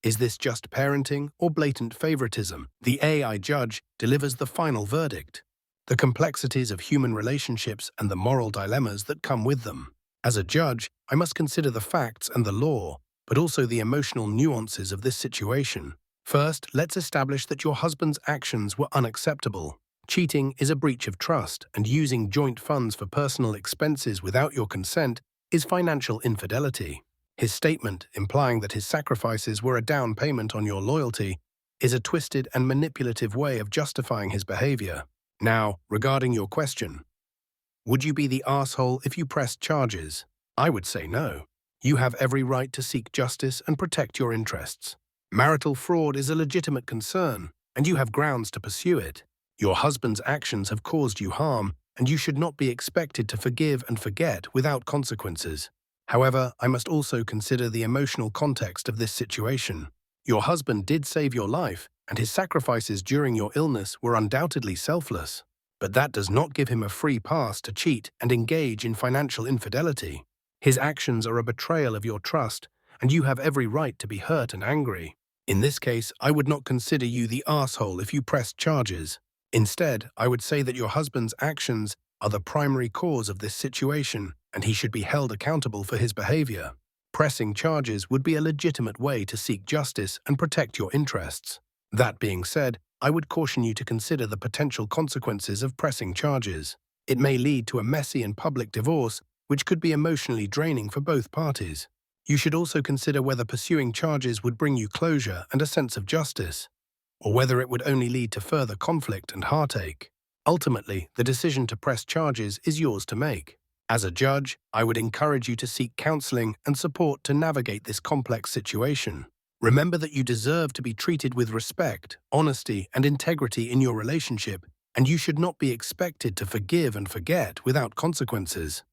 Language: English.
Is this just parenting or blatant favoritism? The AI judge delivers the final verdict. The complexities of human relationships and the moral dilemmas that come with them. As a judge, I must consider the facts and the law, but also the emotional nuances of this situation. First, let's establish that your husband's actions were unacceptable. Cheating is a breach of trust, and using joint funds for personal expenses without your consent is financial infidelity. His statement, implying that his sacrifices were a down payment on your loyalty, is a twisted and manipulative way of justifying his behavior. Now, regarding your question, would you be the asshole if you pressed charges? I would say no. You have every right to seek justice and protect your interests. Marital fraud is a legitimate concern, and you have grounds to pursue it. Your husband's actions have caused you harm, and you should not be expected to forgive and forget without consequences. However, I must also consider the emotional context of this situation. Your husband did save your life, and his sacrifices during your illness were undoubtedly selfless. But that does not give him a free pass to cheat and engage in financial infidelity. His actions are a betrayal of your trust, and you have every right to be hurt and angry. In this case, I would not consider you the asshole if you pressed charges. Instead, I would say that your husband's actions are the primary cause of this situation, and he should be held accountable for his behavior. Pressing charges would be a legitimate way to seek justice and protect your interests. That being said, I would caution you to consider the potential consequences of pressing charges. It may lead to a messy and public divorce, which could be emotionally draining for both parties. You should also consider whether pursuing charges would bring you closure and a sense of justice, or whether it would only lead to further conflict and heartache. Ultimately, the decision to press charges is yours to make. As a judge, I would encourage you to seek counseling and support to navigate this complex situation. Remember that you deserve to be treated with respect, honesty, and integrity in your relationship, and you should not be expected to forgive and forget without consequences.